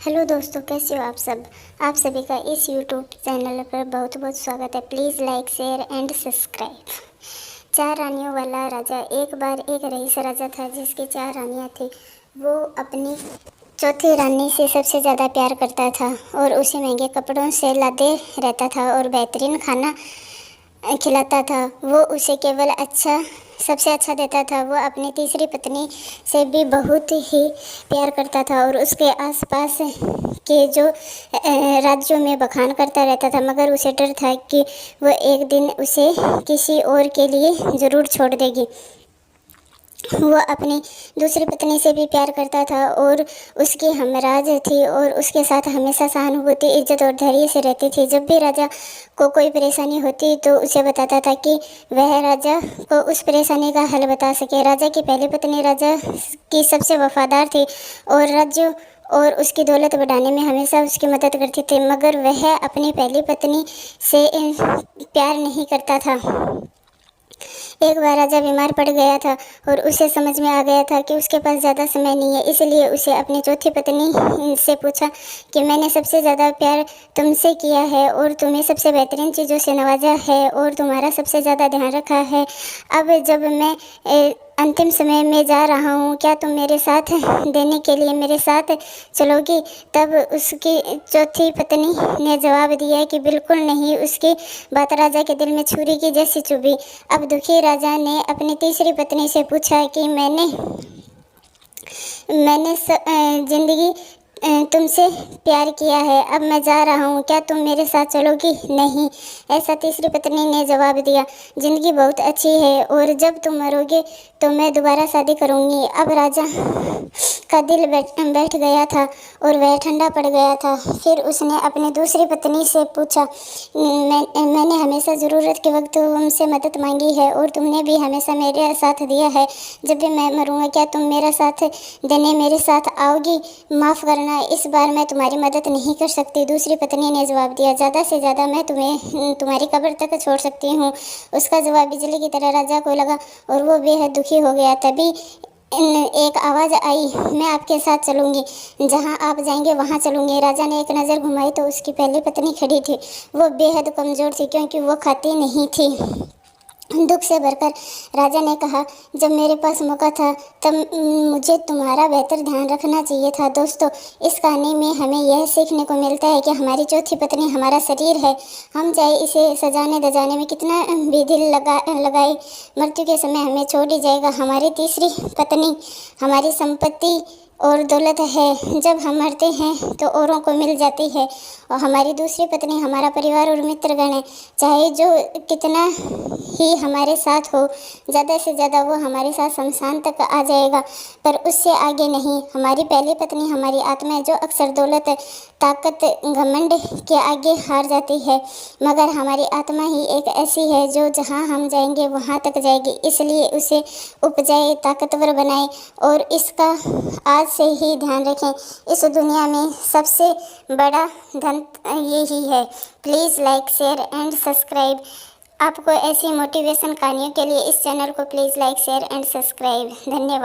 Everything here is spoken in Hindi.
हेलो दोस्तों, कैसे हो आप सब। आप सभी का इस यूट्यूब चैनल पर बहुत बहुत स्वागत है। Please like, share and subscribe. 4 रानियों वाला राजा। एक बार एक रईस राजा था जिसकी 4 रानियां थी। वो अपनी चौथी रानी से सबसे ज़्यादा प्यार करता था और उसे महंगे कपड़ों से लादे रहता था और बेहतरीन खाना खिलाता था। वो उसे केवल सबसे अच्छा देता था। वो अपनी तीसरी पत्नी से भी बहुत ही प्यार करता था और उसके आसपास के जो राज्यों में बखान करता रहता था, मगर उसे डर था कि वो एक दिन उसे किसी और के लिए ज़रूर छोड़ देगी। वो अपनी दूसरी पत्नी से भी प्यार करता था और उसकी हमराज थी और उसके साथ हमेशा सहानुभूति, इज्जत और धैर्य से रहती थी। जब भी राजा को कोई परेशानी होती तो उसे बताता था कि वह राजा को उस परेशानी का हल बता सके। राजा की पहली पत्नी राजा की सबसे वफादार थी और राज्य और उसकी दौलत बढ़ाने में हमेशा उसकी मदद करती थी, मगर वह अपनी पहली पत्नी से प्यार नहीं करता था। एक बार राजा बीमार पड़ गया था और उसे समझ में आ गया था कि उसके पास ज़्यादा समय नहीं है। इसलिए उसे अपनी चौथी पत्नी से पूछा कि मैंने सबसे ज़्यादा प्यार तुमसे किया है और तुम्हें सबसे बेहतरीन चीज़ों से नवाजा है और तुम्हारा सबसे ज़्यादा ध्यान रखा है। अब जब मैं अंतिम समय में जा रहा हूँ, क्या तुम मेरे साथ देने के लिए मेरे साथ चलोगी? तब उसकी चौथी पत्नी ने जवाब दिया कि बिल्कुल नहीं। उसकी बात राजा के दिल में छुरी की जैसी चुभी। अब दुखी राजा ने अपनी तीसरी पत्नी से पूछा कि मैंने जिंदगी तुमसे प्यार किया है। अब मैं जा रहा हूँ, क्या तुम मेरे साथ चलोगी? नहीं, ऐसा तीसरी पत्नी ने जवाब दिया। जिंदगी बहुत अच्छी है और जब तुम मरोगे तो मैं दोबारा शादी करूँगी। अब राजा का दिल बैठ गया था और वह ठंडा पड़ गया था। फिर उसने अपनी दूसरी पत्नी से पूछा, मैंने हमेशा ज़रूरत के वक्त तुमसे मदद मांगी है और तुमने भी हमेशा मेरे साथ दिया है। जब भी मैं मरूँगा, क्या तुम मेरा साथ देने मेरे साथ आओगी? माफ़ करना, इस बार मैं तुम्हारी मदद नहीं कर सकती। दूसरी पत्नी ने जवाब दिया, ज़्यादा से ज़्यादा मैं तुम्हें तुम्हारी कब्र तक छोड़ सकती हूँ। उसका जवाब बिजली की तरह राजा को लगा और वो बेहद दुखी हो गया। तभी एक आवाज़ आई, मैं आपके साथ चलूँगी, जहाँ आप जाएंगे वहाँ चलूँगी। राजा ने एक नज़र घुमाई तो उसकी पहली पत्नी खड़ी थी। वो बेहद कमज़ोर थी क्योंकि वो खाती नहीं थी। दुख से भरकर राजा ने कहा, जब मेरे पास मौका था तब मुझे तुम्हारा बेहतर ध्यान रखना चाहिए था। दोस्तों, इस कहानी में हमें यह सीखने को मिलता है कि हमारी चौथी पत्नी हमारा शरीर है। हम चाहे इसे सजाने धजाने में कितना भी दिल लगाए, मृत्यु के समय हमें छोड़ ही जाएगा। हमारी तीसरी पत्नी हमारी संपत्ति और दौलत है। जब हम मरते हैं तो औरों को मिल जाती है। और हमारी दूसरी पत्नी हमारा परिवार और मित्रगण है। चाहे जो कितना ही हमारे साथ हो, ज़्यादा से ज़्यादा वो हमारे साथ शमशान तक आ जाएगा, पर उससे आगे नहीं। हमारी पहली पत्नी हमारी आत्मा है, जो अक्सर दौलत, ताकत, घमंड के आगे हार जाती है, मगर हमारी आत्मा ही एक ऐसी है जो जहाँ हम जाएंगे वहाँ तक जाएगी। इसलिए उसे उपजाए, ताकतवर बनाए और इसका आज से ही ध्यान रखें। इस दुनिया में सबसे बड़ा धन यही है। Please like, share and subscribe. आपको ऐसी मोटिवेशन कहानियों के लिए इस चैनल को please like, share and subscribe. धन्यवाद।